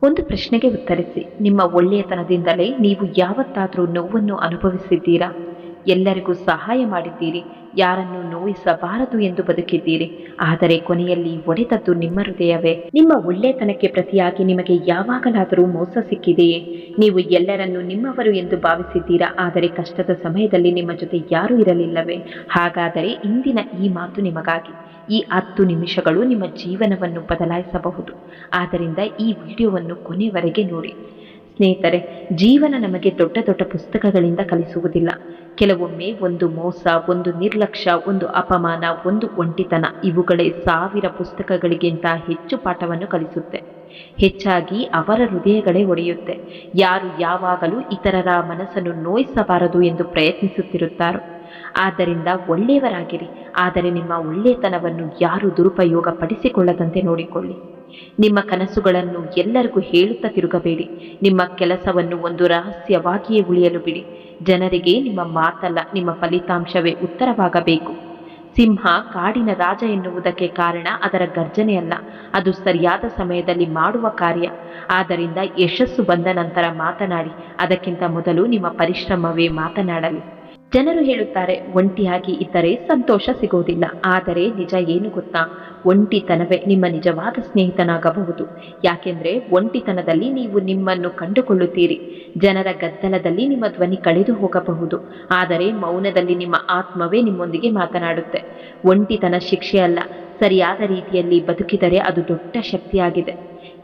ಒಂದು ಪ್ರಶ್ನೆಗೆ ಉತ್ತರಿಸಿ. ನಿಮ್ಮ ಒಳ್ಳೆಯತನದಿಂದಲೇ ನೀವು ಯಾವತ್ತಾದರೂ ನೋವನ್ನು ಅನುಭವಿಸಿದ್ದೀರಾ? ಎಲ್ಲರಿಗೂ ಸಹಾಯ ಮಾಡಿದ್ದೀರಿ, ಯಾರನ್ನು ನೋಯಿಸಬಾರದು ಎಂದು ಬದುಕಿದ್ದೀರಿ. ಆದರೆ ಕೊನೆಯಲ್ಲಿ ಒಡೆದದ್ದು ನಿಮ್ಮ ಹೃದಯವೇ. ನಿಮ್ಮ ಒಳ್ಳೆಯತನಕ್ಕೆ ಪ್ರತಿಯಾಗಿ ನಿಮಗೆ ಯಾವಾಗಲಾದರೂ ಮೋಸ ಸಿಕ್ಕಿದೆಯೇ? ನೀವು ಎಲ್ಲರನ್ನೂ ನಿಮ್ಮವರು ಎಂದು ಭಾವಿಸಿದ್ದೀರಾ, ಆದರೆ ಕಷ್ಟದ ಸಮಯದಲ್ಲಿ ನಿಮ್ಮ ಜೊತೆ ಯಾರೂ ಇರಲಿಲ್ಲವೇ? ಹಾಗಾದರೆ ಇಂದಿನ ಈ ಮಾತು ನಿಮಗಾಗಿ. ಈ 10 ನಿಮಿಷಗಳು ನಿಮ್ಮ ಜೀವನವನ್ನು ಬದಲಾಯಿಸಬಹುದು. ಆದ್ದರಿಂದ ಈ ವಿಡಿಯೋವನ್ನು ಕೊನೆಯವರೆಗೆ ನೋಡಿ. ಸ್ನೇಹಿತರೆ, ಜೀವನ ನಮಗೆ ದೊಡ್ಡ ದೊಡ್ಡ ಪುಸ್ತಕಗಳಿಂದ ಕಲಿಸುವುದಿಲ್ಲ. ಕೆಲವೊಮ್ಮೆ ಒಂದು ಮೋಸ, ಒಂದು ನಿರ್ಲಕ್ಷ್ಯ, ಒಂದು ಅಪಮಾನ, ಒಂದು ಒಂಟಿತನ, ಇವುಗಳೇ 1000 ಪುಸ್ತಕಗಳಿಗಿಂತ ಹೆಚ್ಚು ಪಾಠವನ್ನು ಕಲಿಸುತ್ತೆ. ಹೆಚ್ಚಾಗಿ ಅವರ ಹೃದಯಗಳೇ ಒಡೆಯುತ್ತೆ. ಯಾರು ಯಾವಾಗಲೂ ಇತರರ ಮನಸ್ಸನ್ನು ನೋಯಿಸಬಾರದು ಎಂದು ಪ್ರಯತ್ನಿಸುತ್ತಿರುತ್ತಾರೋ. ಆದ್ದರಿಂದ ಒಳ್ಳೆಯವರಾಗಿರಿ, ಆದರೆ ನಿಮ್ಮ ಒಳ್ಳೆಯತನವನ್ನು ಯಾರು ದುರುಪಯೋಗ ಪಡಿಸಿಕೊಳ್ಳದಂತೆ ನೋಡಿಕೊಳ್ಳಿ. ನಿಮ್ಮ ಕನಸುಗಳನ್ನು ಎಲ್ಲರಿಗೂ ಹೇಳುತ್ತಾ ತಿರುಗಬೇಡಿ. ನಿಮ್ಮ ಕೆಲಸವನ್ನು ಒಂದು ರಹಸ್ಯವಾಗಿಯೇ ಉಳಿಯಲು ಬಿಡಿ. ಜನರಿಗೆ ನಿಮ್ಮ ಮಾತಲ್ಲ, ನಿಮ್ಮ ಫಲಿತಾಂಶವೇ ಉತ್ತರವಾಗಬೇಕು. ಸಿಂಹ ಕಾಡಿನ ರಾಜ ಎನ್ನುವುದಕ್ಕೆ ಕಾರಣ ಅದರ ಗರ್ಜನೆಯಲ್ಲ, ಅದು ಸರಿಯಾದ ಸಮಯದಲ್ಲಿ ಮಾಡುವ ಕಾರ್ಯ. ಆದ್ದರಿಂದ ಯಶಸ್ಸು ಬಂದ ನಂತರ ಮಾತನಾಡಿ, ಅದಕ್ಕಿಂತ ಮೊದಲು ನಿಮ್ಮ ಪರಿಶ್ರಮವೇ ಮಾತನಾಡಲಿ. ಜನರು ಹೇಳುತ್ತಾರೆ, ಒಂಟಿಯಾಗಿ ಇದ್ದರೆ ಸಂತೋಷ ಸಿಗುವುದಿಲ್ಲ. ಆದರೆ ನಿಜ ಏನು ಗೊತ್ತಾ? ಒಂಟಿತನವೇ ನಿಮ್ಮ ನಿಜವಾದ ಸ್ನೇಹಿತನಾಗಬಹುದು. ಯಾಕೆಂದರೆ ಒಂಟಿತನದಲ್ಲಿ ನೀವು ನಿಮ್ಮನ್ನು ಕಂಡುಕೊಳ್ಳುತ್ತೀರಿ. ಜನರ ಗದ್ದಲದಲ್ಲಿ ನಿಮ್ಮ ಧ್ವನಿ ಕಳೆದು ಹೋಗಬಹುದು, ಆದರೆ ಮೌನದಲ್ಲಿ ನಿಮ್ಮ ಆತ್ಮವೇ ನಿಮ್ಮೊಂದಿಗೆ ಮಾತನಾಡುತ್ತೆ. ಒಂಟಿತನ ಶಿಕ್ಷೆಯಲ್ಲ, ಸರಿಯಾದ ರೀತಿಯಲ್ಲಿ ಬದುಕಿದರೆ ಅದು ದೊಡ್ಡ ಶಕ್ತಿಯಾಗಿದೆ.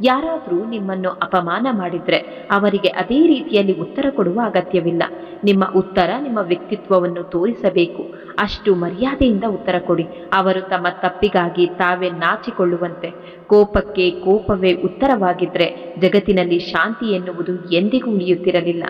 ಯಾರಾದರೂ ನಿಮ್ಮನ್ನು ಅಪಮಾನ ಮಾಡಿದರೆ ಅವರಿಗೆ ಅದೇ ರೀತಿಯಲ್ಲಿ ಉತ್ತರ ಕೊಡುವ ಅಗತ್ಯವಿಲ್ಲ. ನಿಮ್ಮ ಉತ್ತರ ನಿಮ್ಮ ವ್ಯಕ್ತಿತ್ವವನ್ನು ತೋರಿಸಬೇಕು. ಅಷ್ಟು ಮರ್ಯಾದೆಯಿಂದ ಉತ್ತರ ಕೊಡಿ. ಅವರು ತಮ್ಮ ತಪ್ಪಿಗಾಗಿ ತಾವೇ ನಾಚಿಕೊಳ್ಳುವಂತೆ. ಕೋಪಕ್ಕೆ ಕೋಪವೇ ಉತ್ತರವಾಗಿದ್ದರೆ ಜಗತ್ತಿನಲ್ಲಿ ಶಾಂತಿ ಎನ್ನುವುದು ಎಂದಿಗೂ ಉಳಿಯುತ್ತಿರಲಿಲ್ಲ.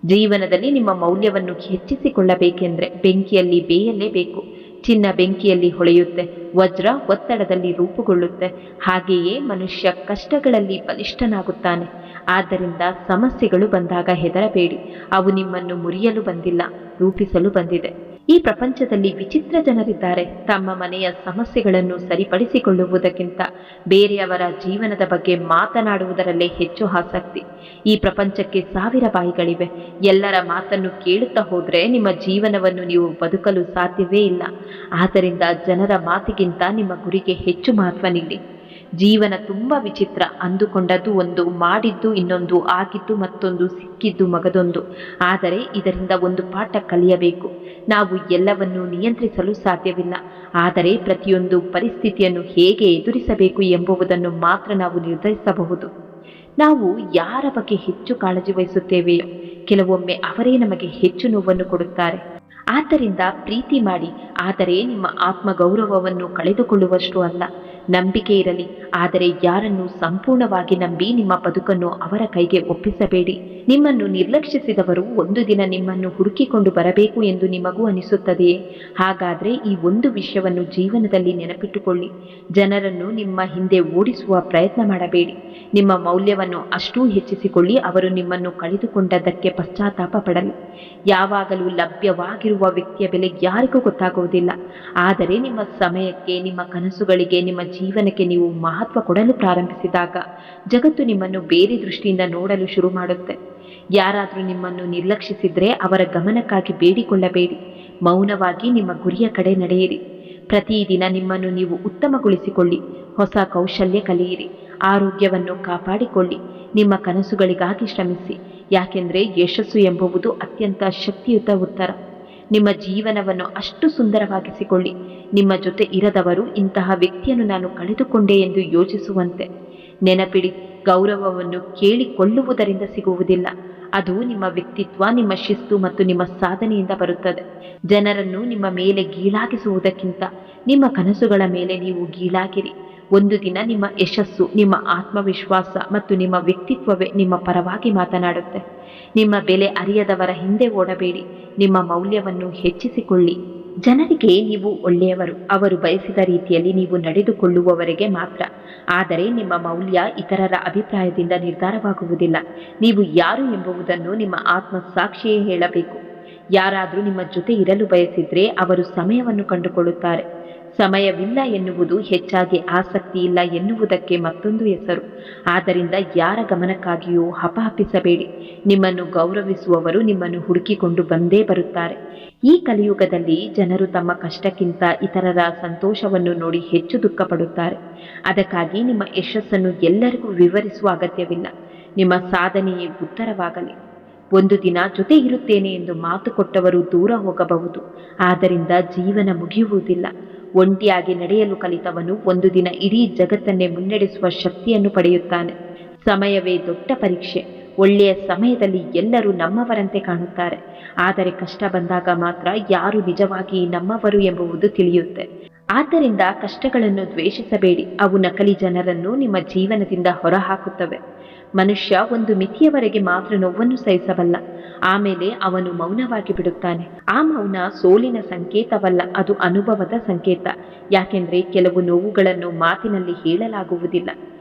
ಜೀವನದಲ್ಲಿ ನಿಮ್ಮ ಮೌಲ್ಯವನ್ನು ಹೆಚ್ಚಿಸಿಕೊಳ್ಳಬೇಕೆಂದರೆ ಬೆಂಕಿಯಲ್ಲಿ ಬೇಯಲೇಬೇಕು. ಚಿನ್ನ ಬೆಂಕಿಯಲ್ಲಿ ಹೊಳೆಯುತ್ತೆ, ವಜ್ರ ಒತ್ತಡದಲ್ಲಿ ರೂಪುಗೊಳ್ಳುತ್ತೆ. ಹಾಗೆಯೇ ಮನುಷ್ಯ ಕಷ್ಟಗಳಲ್ಲಿ ಬಲಿಷ್ಠನಾಗುತ್ತಾನೆ. ಆದ್ದರಿಂದ ಸಮಸ್ಯೆಗಳು ಬಂದಾಗ ಹೆದರಬೇಡಿ. ಅವು ನಿಮ್ಮನ್ನು ಮುರಿಯಲು ಬಂದಿಲ್ಲ, ರೂಪಿಸಲು ಬಂದಿದೆ. ಈ ಪ್ರಪಂಚದಲ್ಲಿ ವಿಚಿತ್ರ ಜನರಿದ್ದಾರೆ. ತಮ್ಮ ಮನೆಯ ಸಮಸ್ಯೆಗಳನ್ನು ಸರಿಪಡಿಸಿಕೊಳ್ಳುವುದಕ್ಕಿಂತ ಬೇರೆಯವರ ಜೀವನದ ಬಗ್ಗೆ ಮಾತನಾಡುವುದರಲ್ಲೇ ಹೆಚ್ಚು ಆಸಕ್ತಿ. ಈ ಪ್ರಪಂಚಕ್ಕೆ 1000 ಬಾಯಿಗಳಿವೆ. ಎಲ್ಲರ ಮಾತನ್ನು ಕೇಳುತ್ತಾ ಹೋದರೆ ನಿಮ್ಮ ಜೀವನವನ್ನು ನೀವು ಬದುಕಲು ಸಾಧ್ಯವೇ ಇಲ್ಲ. ಆದ್ದರಿಂದ ಜನರ ಮಾತಿಗಿಂತ ನಿಮ್ಮ ಗುರಿಗೆ ಹೆಚ್ಚು ಮಹತ್ವ ನೀಡಿ. ಜೀವನ ತುಂಬ ವಿಚಿತ್ರ. ಅಂದುಕೊಂಡದ್ದು ಒಂದು, ಮಾಡಿದ್ದು ಇನ್ನೊಂದು, ಆಗಿದ್ದು ಮತ್ತೊಂದು, ಸಿಕ್ಕಿದ್ದು ಮಗದೊಂದು. ಆದರೆ ಇದರಿಂದ ಒಂದು ಪಾಠ ಕಲಿಯಬೇಕು. ನಾವು ಎಲ್ಲವನ್ನೂ ನಿಯಂತ್ರಿಸಲು ಸಾಧ್ಯವಿಲ್ಲ, ಆದರೆ ಪ್ರತಿಯೊಂದು ಪರಿಸ್ಥಿತಿಯನ್ನು ಹೇಗೆ ಎದುರಿಸಬೇಕು ಎಂಬುದನ್ನು ಮಾತ್ರ ನಾವು ನಿರ್ಧರಿಸಬಹುದು. ನಾವು ಯಾರ ಬಗ್ಗೆ ಹೆಚ್ಚು ಕಾಳಜಿ ವಹಿಸುತ್ತೇವೆಯೋ ಕೆಲವೊಮ್ಮೆ ಅವರೇ ನಮಗೆ ಹೆಚ್ಚು ನೋವನ್ನು ಕೊಡುತ್ತಾರೆ. ಆದ್ದರಿಂದ ಪ್ರೀತಿ ಮಾಡಿ, ಆದರೆ ನಿಮ್ಮ ಆತ್ಮಗೌರವವನ್ನು ಕಳೆದುಕೊಳ್ಳುವಷ್ಟು ಅಲ್ಲ. ನಂಬಿಕೆ ಇರಲಿ, ಆದರೆ ಯಾರನ್ನು ಸಂಪೂರ್ಣವಾಗಿ ನಂಬಿ ನಿಮ್ಮ ಬದುಕನ್ನು ಅವರ ಕೈಗೆ ಒಪ್ಪಿಸಬೇಡಿ. ನಿಮ್ಮನ್ನು ನಿರ್ಲಕ್ಷಿಸಿದವರು ಒಂದು ದಿನ ನಿಮ್ಮನ್ನು ಹುಡುಕಿಕೊಂಡು ಬರಬೇಕು ಎಂದು ನಿಮಗೂ ಅನಿಸುತ್ತದೆಯೇ? ಹಾಗಾದರೆ ಈ ಒಂದು ವಿಷಯವನ್ನು ಜೀವನದಲ್ಲಿ ನೆನಪಿಟ್ಟುಕೊಳ್ಳಿ. ಜನರನ್ನು ನಿಮ್ಮ ಹಿಂದೆ ಓಡಿಸುವ ಪ್ರಯತ್ನ ಮಾಡಬೇಡಿ. ನಿಮ್ಮ ಮೌಲ್ಯವನ್ನು ಅಷ್ಟೂ ಹೆಚ್ಚಿಸಿಕೊಳ್ಳಿ. ಅವರು ನಿಮ್ಮನ್ನು ಕಳೆದುಕೊಂಡದ್ದಕ್ಕೆ ಪಶ್ಚಾತ್ತಾಪ ಪಡಲಿ. ಯಾವಾಗಲೂ ಲಭ್ಯವಾಗಿರುವ ವ್ಯಕ್ತಿಯ ಬೆಲೆ ಯಾರಿಗೂ ಗೊತ್ತಾಗುವುದಿಲ್ಲ. ಆದರೆ ನಿಮ್ಮ ಸಮಯಕ್ಕೆ, ನಿಮ್ಮ ಕನಸುಗಳಿಗೆ, ನಿಮ್ಮ ಜೀವನಕ್ಕೆ ನೀವು ಮಹತ್ವ ಕೊಡಲು ಪ್ರಾರಂಭಿಸಿದಾಗ ಜಗತ್ತು ನಿಮ್ಮನ್ನು ಬೇರೆ ದೃಷ್ಟಿಯಿಂದ ನೋಡಲು ಶುರು ಮಾಡುತ್ತೆ. ಯಾರಾದರೂ ನಿಮ್ಮನ್ನು ನಿರ್ಲಕ್ಷಿಸಿದರೆ ಅವರ ಗಮನಕ್ಕಾಗಿ ಬೇಡಿಕೊಳ್ಳಬೇಡಿ. ಮೌನವಾಗಿ ನಿಮ್ಮ ಗುರಿಯ ಕಡೆ ನಡೆಯಿರಿ. ಪ್ರತಿದಿನ ನಿಮ್ಮನ್ನು ನೀವು ಉತ್ತಮಗೊಳಿಸಿಕೊಳ್ಳಿ. ಹೊಸ ಕೌಶಲ್ಯ ಕಲಿಯಿರಿ. ಆರೋಗ್ಯವನ್ನು ಕಾಪಾಡಿಕೊಳ್ಳಿ. ನಿಮ್ಮ ಕನಸುಗಳಿಗಾಗಿ ಶ್ರಮಿಸಿ. ಯಾಕೆಂದರೆ ಯಶಸ್ಸು ಎಂಬುದು ಅತ್ಯಂತ ಶಕ್ತಿಯುತ ಉತ್ತರ. ನಿಮ್ಮ ಜೀವನವನ್ನು ಅಷ್ಟು ಸುಂದರವಾಗಿಸಿಕೊಳ್ಳಿ. ನಿಮ್ಮ ಜೊತೆ ಇರದವರು ಇಂತಹ ವ್ಯಕ್ತಿಯನ್ನು ನಾನು ಕಳೆದುಕೊಂಡೆ ಎಂದು ಯೋಚಿಸುವಂತೆ. ನೆನಪಿಡಿ, ಗೌರವವನ್ನು ಕೇಳಿಕೊಳ್ಳುವುದರಿಂದ ಸಿಗುವುದಿಲ್ಲ. ಅದು ನಿಮ್ಮ ವ್ಯಕ್ತಿತ್ವ, ನಿಮ್ಮ ಶಿಸ್ತು ಮತ್ತು ನಿಮ್ಮ ಸಾಧನೆಯಿಂದ ಬರುತ್ತದೆ. ಜನರನ್ನು ನಿಮ್ಮ ಮೇಲೆ ಗೀಳಾಗಿಸುವುದಕ್ಕಿಂತ ನಿಮ್ಮ ಕನಸುಗಳ ಮೇಲೆ ನೀವು ಗೀಳಾಗಿರಿ. ಒಂದು ದಿನ ನಿಮ್ಮ ಯಶಸ್ಸು, ನಿಮ್ಮ ಆತ್ಮವಿಶ್ವಾಸ ಮತ್ತು ನಿಮ್ಮ ವ್ಯಕ್ತಿತ್ವವೇ ನಿಮ್ಮ ಪರವಾಗಿ ಮಾತನಾಡುತ್ತೆ. ನಿಮ್ಮ ಬೆಲೆ ಅರಿಯದವರ ಹಿಂದೆ ಓಡಬೇಡಿ. ನಿಮ್ಮ ಮೌಲ್ಯವನ್ನು ಹೆಚ್ಚಿಸಿಕೊಳ್ಳಿ. ಜನರಿಗೆ ನೀವು ಒಳ್ಳೆಯವರು, ಅವರು ಬಯಸಿದ ರೀತಿಯಲ್ಲಿ ನೀವು ನಡೆದುಕೊಳ್ಳುವವರೆಗೆ ಮಾತ್ರ. ಆದರೆ ನಿಮ್ಮ ಮೌಲ್ಯ ಇತರರ ಅಭಿಪ್ರಾಯದಿಂದ ನಿರ್ಧಾರವಾಗುವುದಿಲ್ಲ. ನೀವು ಯಾರು ಎಂಬುದನ್ನು ನಿಮ್ಮ ಆತ್ಮ ಸಾಕ್ಷಿಯೇ ಹೇಳಬೇಕು. ಯಾರಾದರೂ ನಿಮ್ಮ ಜೊತೆ ಇರಲು ಬಯಸಿದ್ರೆ ಅವರು ಸಮಯವನ್ನು ಕಂಡುಕೊಳ್ಳುತ್ತಾರೆ. ಸಮಯವಿಲ್ಲ ಎನ್ನುವುದು ಹೆಚ್ಚಾಗಿ ಆಸಕ್ತಿ ಇಲ್ಲ ಎನ್ನುವುದಕ್ಕೆ ಮತ್ತೊಂದು ಹೆಸರು. ಆದ್ದರಿಂದ ಯಾರ ಗಮನಕ್ಕಾಗಿಯೂ ಹಪಹಪಿಸಬೇಡಿ. ನಿಮ್ಮನ್ನು ಗೌರವಿಸುವವರು ನಿಮ್ಮನ್ನು ಹುಡುಕಿಕೊಂಡು ಬಂದೇ ಬರುತ್ತಾರೆ. ಈ ಕಲಿಯುಗದಲ್ಲಿ ಜನರು ತಮ್ಮ ಕಷ್ಟಕ್ಕಿಂತ ಇತರರ ಸಂತೋಷವನ್ನು ನೋಡಿ ಹೆಚ್ಚು ದುಃಖಪಡುತ್ತಾರೆ. ಅದಕ್ಕಾಗಿ ನಿಮ್ಮ ಯಶಸ್ಸನ್ನು ಎಲ್ಲರಿಗೂ ವಿವರಿಸುವ ಅಗತ್ಯವಿಲ್ಲ. ನಿಮ್ಮ ಸಾಧನೆಯೇ ಉತ್ತರವಾಗಲಿ. ಒಂದು ದಿನ ಜೊತೆ ಇರುತ್ತೇನೆ ಎಂದು ಮಾತು ಕೊಟ್ಟವರು ದೂರ ಹೋಗಬಹುದು, ಆದ್ದರಿಂದ ಜೀವನ ಮುಗಿಯುವುದಿಲ್ಲ. ಒಂಟಿಯಾಗಿ ನಡೆಯಲು ಕಲಿತವನು ಒಂದು ದಿನ ಇಡೀ ಜಗತ್ತನ್ನೇ ಮುನ್ನಡೆಸುವ ಶಕ್ತಿಯನ್ನು ಪಡೆಯುತ್ತಾನೆ. ಸಮಯವೇ ದೊಡ್ಡ ಪರೀಕ್ಷೆ. ಒಳ್ಳೆಯ ಸಮಯದಲ್ಲಿ ಎಲ್ಲರೂ ನಮ್ಮವರಂತೆ ಕಾಣುತ್ತಾರೆ, ಆದರೆ ಕಷ್ಟ ಬಂದಾಗ ಮಾತ್ರ ಯಾರು ನಿಜವಾಗಿ ನಮ್ಮವರು ಎಂಬುದು ತಿಳಿಯುತ್ತೆ. ಆದ್ದರಿಂದ ಕಷ್ಟಗಳನ್ನು ದ್ವೇಷಿಸಬೇಡಿ. ಅವು ನಕಲಿ ಜನರನ್ನು ನಿಮ್ಮ ಜೀವನದಿಂದ ಹೊರಹಾಕುತ್ತವೆ. ಮನುಷ್ಯ ಒಂದು ಮಿತಿಯವರೆಗೆ ಮಾತ್ರ ನೋವನ್ನು ಸಹಿಸಬಲ್ಲ, ಆಮೇಲೆ ಅವನು ಮೌನವಾಗಿ ಬಿಡುತ್ತಾನೆ. ಆ ಮೌನ ಸೋಲಿನ ಸಂಕೇತವಲ್ಲ, ಅದು ಅನುಭವದ ಸಂಕೇತ. ಯಾಕೆಂದ್ರೆ ಕೆಲವು ನೋವುಗಳನ್ನು ಮಾತಿನಲ್ಲಿ ಹೇಳಲಾಗುವುದಿಲ್ಲ.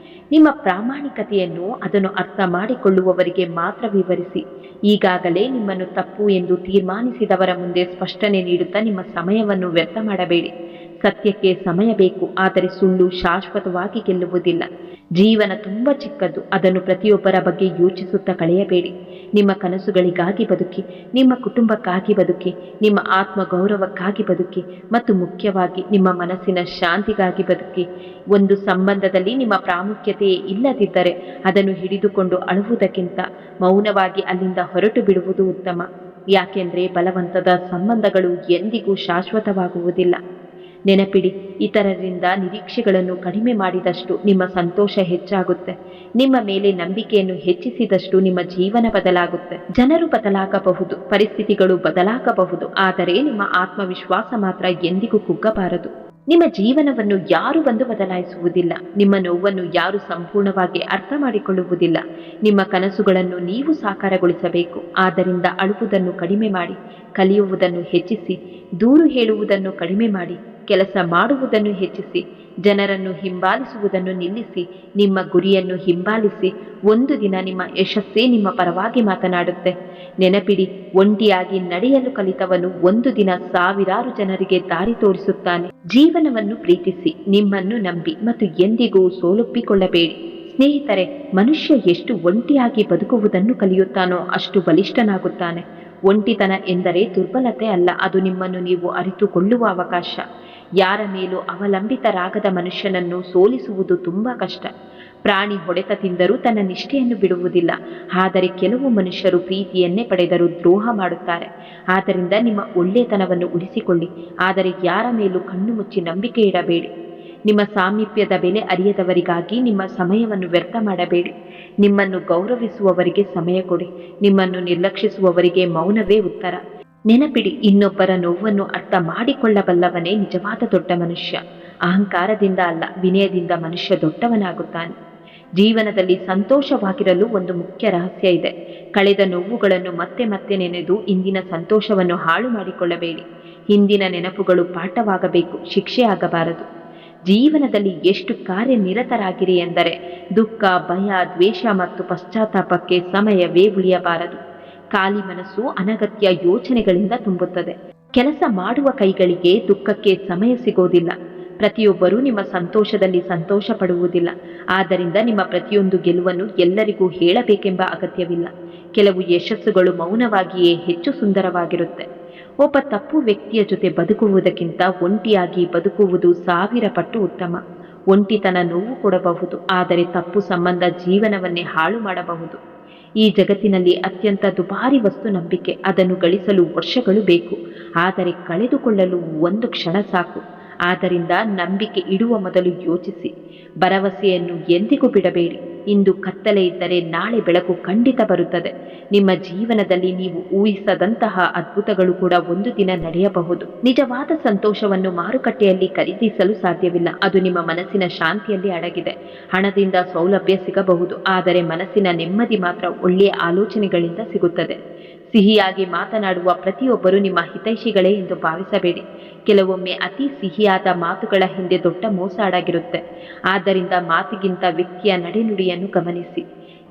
ನಿಮ್ಮ ಪ್ರಾಮಾಣಿಕತೆಯನ್ನು ಅದನ್ನು ಅರ್ಥ ಮಾಡಿಕೊಳ್ಳುವವರಿಗೆ ಮಾತ್ರ ವಿವರಿಸಿ. ಈಗಾಗಲೇ ನಿಮ್ಮನ್ನು ತಪ್ಪು ಎಂದು ತೀರ್ಮಾನಿಸಿದವರ ಮುಂದೆ ಸ್ಪಷ್ಟನೆ ನೀಡುತ್ತಾ ನಿಮ್ಮ ಸಮಯವನ್ನು ವ್ಯರ್ಥ ಮಾಡಬೇಡಿ. ಸತ್ಯಕ್ಕೆ ಸಮಯ ಬೇಕು, ಆದರೆ ಸುಳ್ಳು ಶಾಶ್ವತವಾಗಿ ಗೆಲ್ಲುವುದಿಲ್ಲ. ಜೀವನ ತುಂಬ ಚಿಕ್ಕದ್ದು, ಅದನ್ನು ಪ್ರತಿಯೊಬ್ಬರ ಬಗ್ಗೆ ಯೋಚಿಸುತ್ತಾ ಕಳೆಯಬೇಡಿ. ನಿಮ್ಮ ಕನಸುಗಳಿಗಾಗಿ ಬದುಕಿ, ನಿಮ್ಮ ಕುಟುಂಬಕ್ಕಾಗಿ ಬದುಕಿ, ನಿಮ್ಮ ಆತ್ಮಗೌರವಕ್ಕಾಗಿ ಬದುಕಿ ಮತ್ತು ಮುಖ್ಯವಾಗಿ ನಿಮ್ಮ ಮನಸ್ಸಿನ ಶಾಂತಿಗಾಗಿ ಬದುಕಿ. ಒಂದು ಸಂಬಂಧದಲ್ಲಿ ನಿಮ್ಮ ಪ್ರಾಮುಖ್ಯತೆಯೇ ಇಲ್ಲದಿದ್ದರೆ ಅದನ್ನು ಹಿಡಿದುಕೊಂಡು ಅಳುವುದಕ್ಕಿಂತ ಮೌನವಾಗಿ ಅಲ್ಲಿಂದ ಹೊರಟು ಬಿಡುವುದು ಉತ್ತಮ. ಯಾಕೆಂದರೆ ಬಲವಂತದ ಸಂಬಂಧಗಳು ಎಂದಿಗೂ ಶಾಶ್ವತವಾಗುವುದಿಲ್ಲ. ನೆನಪಿಡಿ, ಇತರರಿಂದ ನಿರೀಕ್ಷೆಗಳನ್ನು ಕಡಿಮೆ ಮಾಡಿದಷ್ಟು ನಿಮ್ಮ ಸಂತೋಷ ಹೆಚ್ಚಾಗುತ್ತೆ. ನಿಮ್ಮ ಮೇಲೆ ನಂಬಿಕೆಯನ್ನು ಹೆಚ್ಚಿಸಿದಷ್ಟು ನಿಮ್ಮ ಜೀವನ ಬದಲಾಗುತ್ತೆ. ಜನರು ಬದಲಾಗಬಹುದು, ಪರಿಸ್ಥಿತಿಗಳು ಬದಲಾಗಬಹುದು, ಆದರೆ ನಿಮ್ಮ ಆತ್ಮವಿಶ್ವಾಸ ಮಾತ್ರ ಎಂದಿಗೂ ಕುಗ್ಗಬಾರದು. ನಿಮ್ಮ ಜೀವನವನ್ನು ಯಾರು ಬಂದು ಬದಲಾಯಿಸುವುದಿಲ್ಲ. ನಿಮ್ಮ ನೋವನ್ನು ಯಾರು ಸಂಪೂರ್ಣವಾಗಿ ಅರ್ಥ ಮಾಡಿಕೊಳ್ಳುವುದಿಲ್ಲ. ನಿಮ್ಮ ಕನಸುಗಳನ್ನು ನೀವು ಸಾಕಾರಗೊಳಿಸಬೇಕು. ಆದ್ದರಿಂದ ಅಳುವುದನ್ನು ಕಡಿಮೆ ಮಾಡಿ, ಕಲಿಯುವುದನ್ನು ಹೆಚ್ಚಿಸಿ, ದೂರು ಹೇಳುವುದನ್ನು ಕಡಿಮೆ ಮಾಡಿ, ಕೆಲಸ ಮಾಡುವುದನ್ನು ಹೆಚ್ಚಿಸಿ, ಜನರನ್ನು ಹಿಂಬಾಲಿಸುವುದನ್ನು ನಿಲ್ಲಿಸಿ, ನಿಮ್ಮ ಗುರಿಯನ್ನು ಹಿಂಬಾಲಿಸಿ. ಒಂದು ದಿನ ನಿಮ್ಮ ಯಶಸ್ಸೇ ನಿಮ್ಮ ಪರವಾಗಿ ಮಾತನಾಡುತ್ತೆ. ನೆನಪಿಡಿ, ಒಂಟಿಯಾಗಿ ನಡೆಯಲು ಕಲಿತವನು ಒಂದು ದಿನ ಸಾವಿರಾರು ಜನರಿಗೆ ದಾರಿ ತೋರಿಸುತ್ತಾನೆ. ಜೀವನವನ್ನು ಪ್ರೀತಿಸಿ, ನಿಮ್ಮನ್ನು ನಂಬಿ ಮತ್ತು ಎಂದಿಗೂ ಸೋಲೊಪ್ಪಿಕೊಳ್ಳಬೇಡಿ. ಸ್ನೇಹಿತರೆ, ಮನುಷ್ಯ ಎಷ್ಟು ಒಂಟಿಯಾಗಿ ಬದುಕುವುದನ್ನು ಕಲಿಯುತ್ತಾನೋ ಅಷ್ಟು ಬಲಿಷ್ಠನಾಗುತ್ತಾನೆ. ಒಂಟಿತನ ಎಂದರೆ ದುರ್ಬಲತೆ ಅಲ್ಲ, ಅದು ನಿಮ್ಮನ್ನು ನೀವು ಅರಿತುಕೊಳ್ಳುವ ಅವಕಾಶ. ಯಾರ ಮೇಲೂ ಅವಲಂಬಿತರಾಗದ ಮನುಷ್ಯನನ್ನು ಸೋಲಿಸುವುದು ತುಂಬ ಕಷ್ಟ. ಪ್ರಾಣಿ ಹೊಡೆತ ತಿಂದರೂ ತನ್ನ ನಿಷ್ಠೆಯನ್ನು ಬಿಡುವುದಿಲ್ಲ, ಆದರೆ ಕೆಲವು ಮನುಷ್ಯರು ಪ್ರೀತಿಯನ್ನೇ ಪಡೆದರೂ ದ್ರೋಹ ಮಾಡುತ್ತಾರೆ. ಆದ್ದರಿಂದ ನಿಮ್ಮ ಒಳ್ಳೆತನವನ್ನು ಉಳಿಸಿಕೊಳ್ಳಿ, ಆದರೆ ಯಾರ ಮೇಲೂ ಕಣ್ಣು ಮುಚ್ಚಿ ನಂಬಿಕೆ ಇಡಬೇಡಿ. ನಿಮ್ಮ ಸಾಮೀಪ್ಯದ ಬೆಲೆ ಅರಿಯದವರಿಗಾಗಿ ನಿಮ್ಮ ಸಮಯವನ್ನು ವ್ಯರ್ಥ ಮಾಡಬೇಡಿ. ನಿಮ್ಮನ್ನು ಗೌರವಿಸುವವರಿಗೆ ಸಮಯ ಕೊಡಿ, ನಿಮ್ಮನ್ನು ನಿರ್ಲಕ್ಷಿಸುವವರಿಗೆ ಮೌನವೇ ಉತ್ತರ. ನೆನಪಿಡಿ, ಇನ್ನೊಬ್ಬರ ನೋವನ್ನು ಅರ್ಥ ಮಾಡಿಕೊಳ್ಳಬಲ್ಲವನೇ ನಿಜವಾದ ದೊಡ್ಡ ಮನುಷ್ಯ. ಅಹಂಕಾರದಿಂದ ಅಲ್ಲ, ವಿನಯದಿಂದ ಮನುಷ್ಯ ದೊಡ್ಡವನಾಗುತ್ತಾನೆ. ಜೀವನದಲ್ಲಿ ಸಂತೋಷವಾಗಿರಲು ಒಂದು ಮುಖ್ಯ ರಹಸ್ಯ ಇದೆ. ಕಳೆದ ನೋವುಗಳನ್ನು ಮತ್ತೆ ಮತ್ತೆ ನೆನೆದು ಇಂದಿನ ಸಂತೋಷವನ್ನು ಹಾಳು ಮಾಡಿಕೊಳ್ಳಬೇಡಿ. ಹಿಂದಿನ ನೆನಪುಗಳು ಪಾಠವಾಗಬೇಕು, ಶಿಕ್ಷೆ ಆಗಬಾರದು. ಜೀವನದಲ್ಲಿ ಎಷ್ಟು ಕಾರ್ಯನಿರತರಾಗಿರಿ ಎಂದರೆ ದುಃಖ, ಭಯ, ದ್ವೇಷ ಮತ್ತು ಪಶ್ಚಾತ್ತಾಪಕ್ಕೆ ಸಮಯವೇ ಉಳಿಯಬಾರದು. ಖಾಲಿ ಮನಸ್ಸು ಅನಗತ್ಯ ಯೋಚನೆಗಳಿಂದ ತುಂಬುತ್ತದೆ. ಕೆಲಸ ಮಾಡುವ ಕೈಗಳಿಗೆ ದುಃಖಕ್ಕೆ ಸಮಯ ಸಿಗೋದಿಲ್ಲ. ಪ್ರತಿಯೊಬ್ಬರೂ ನಿಮ್ಮ ಸಂತೋಷದಲ್ಲಿ ಸಂತೋಷ ಪಡುವುದಿಲ್ಲ. ಆದ್ದರಿಂದ ನಿಮ್ಮ ಪ್ರತಿಯೊಂದು ಗೆಲುವನ್ನು ಎಲ್ಲರಿಗೂ ಹೇಳಬೇಕೆಂಬ ಅಗತ್ಯವಿಲ್ಲ. ಕೆಲವು ಯಶಸ್ಸುಗಳು ಮೌನವಾಗಿಯೇ ಹೆಚ್ಚು ಸುಂದರವಾಗಿರುತ್ತೆ. ಒಬ್ಬ ತಪ್ಪು ವ್ಯಕ್ತಿಯ ಜೊತೆ ಬದುಕುವುದಕ್ಕಿಂತ ಒಂಟಿಯಾಗಿ ಬದುಕುವುದು 1000 ಪಟ್ಟು ಉತ್ತಮ. ಒಂಟಿತನ ನೋವು ಕೊಡಬಹುದು, ಆದರೆ ತಪ್ಪು ಸಂಬಂಧ ಜೀವನವನ್ನೇ ಹಾಳು ಮಾಡಬಹುದು. ಈ ಜಗತ್ತಿನಲ್ಲಿ ಅತ್ಯಂತ ದುಬಾರಿ ವಸ್ತು ನಂಬಿಕೆ. ಅದನ್ನು ಗಳಿಸಲು ವರ್ಷಗಳು ಬೇಕು, ಆದರೆ ಕಳೆದುಕೊಳ್ಳಲು ಒಂದು ಕ್ಷಣ ಸಾಕು. ಆದ್ದರಿಂದ ನಂಬಿಕೆ ಇಡುವ ಮೊದಲು ಯೋಚಿಸಿ. ಭರವಸೆಯನ್ನು ಎಂದಿಗೂ ಬಿಡಬೇಡಿ. ಇಂದು ಕತ್ತಲೆ ಇದ್ದರೆ ನಾಳೆ ಬೆಳಕು ಖಂಡಿತ ಬರುತ್ತದೆ. ನಿಮ್ಮ ಜೀವನದಲ್ಲಿ ನೀವು ಊಹಿಸದಂತಹ ಅದ್ಭುತಗಳು ಕೂಡ ಒಂದು ದಿನ ನಡೆಯಬಹುದು. ನಿಜವಾದ ಸಂತೋಷವನ್ನು ಮಾರುಕಟ್ಟೆಯಲ್ಲಿ ಖರೀದಿಸಲು ಸಾಧ್ಯವಿಲ್ಲ, ಅದು ನಿಮ್ಮ ಮನಸ್ಸಿನ ಶಾಂತಿಯಲ್ಲಿ ಅಡಗಿದೆ. ಹಣದಿಂದ ಸೌಲಭ್ಯ ಸಿಗಬಹುದು, ಆದರೆ ಮನಸ್ಸಿನ ನೆಮ್ಮದಿ ಮಾತ್ರ ಒಳ್ಳೆಯ ಆಲೋಚನೆಗಳಿಂದ ಸಿಗುತ್ತದೆ. ಸಿಹಿಯಾಗಿ ಮಾತನಾಡುವ ಪ್ರತಿಯೊಬ್ಬರು ನಿಮ್ಮ ಹಿತೈಷಿಗಳೇ ಎಂದು ಭಾವಿಸಬೇಡಿ. ಕೆಲವೊಮ್ಮೆ ಅತಿ ಸಿಹಿಯಾದ ಮಾತುಗಳ ಹಿಂದೆ ದೊಡ್ಡ ಮೋಸ ಅಡಗಿರುತ್ತೆ. ಆದ್ದರಿಂದ ಮಾತಿಗಿಂತ ವ್ಯಕ್ತಿಯ ನಡೆನುಡಿಯನ್ನು ಗಮನಿಸಿ.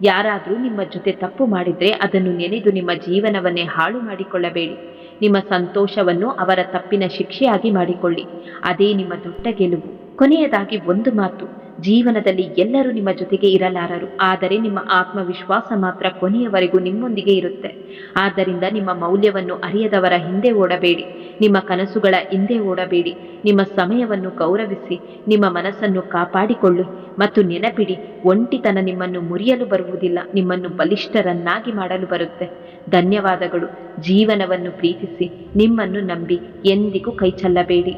ಯಾರಾದರೂ ನಿಮ್ಮ ಜೊತೆ ತಪ್ಪು ಮಾಡಿದರೆ ಅದನ್ನು ನೆನೆದು ನಿಮ್ಮ ಜೀವನವನ್ನೇ ಹಾಳು ಮಾಡಿಕೊಳ್ಳಬೇಡಿ. ನಿಮ್ಮ ಸಂತೋಷವನ್ನು ಅವರ ತಪ್ಪಿನ ಶಿಕ್ಷೆಯಾಗಿ ಮಾಡಿಕೊಳ್ಳಿ. ಅದೇ ನಿಮ್ಮ ದೊಡ್ಡ ಗೆಲುವು. ಕೊನೆಯದಾಗಿ ಒಂದು ಮಾತು, ಜೀವನದಲ್ಲಿ ಎಲ್ಲರೂ ನಿಮ್ಮ ಜೊತೆಗೆ ಇರಲಾರರು, ಆದರೆ ನಿಮ್ಮ ಆತ್ಮವಿಶ್ವಾಸ ಮಾತ್ರ ಕೊನೆಯವರೆಗೂ ನಿಮ್ಮೊಂದಿಗೆ ಇರುತ್ತೆ. ಆದ್ದರಿಂದ ನಿಮ್ಮ ಮೌಲ್ಯವನ್ನು ಅರಿಯದವರ ಹಿಂದೆ ಓಡಬೇಡಿ, ನಿಮ್ಮ ಕನಸುಗಳ ಹಿಂದೆ ಓಡಬೇಡಿ. ನಿಮ್ಮ ಸಮಯವನ್ನು ಗೌರವಿಸಿ, ನಿಮ್ಮ ಮನಸ್ಸನ್ನು ಕಾಪಾಡಿಕೊಳ್ಳಿ ಮತ್ತು ನೆನಪಿಡಿ, ಒಂಟಿತನ ನಿಮ್ಮನ್ನು ಮುರಿಯಲು ಬರುವುದಿಲ್ಲ, ನಿಮ್ಮನ್ನು ಬಲಿಷ್ಠರನ್ನಾಗಿ ಮಾಡಲು ಬರುತ್ತೆ. ಧನ್ಯವಾದಗಳು. ಜೀವನವನ್ನು ಪ್ರೀತಿಸಿ, ನಿಮ್ಮನ್ನು ನಂಬಿ, ಎಂದಿಗೂ ಕೈ ಚೆಲ್ಲಬೇಡಿ.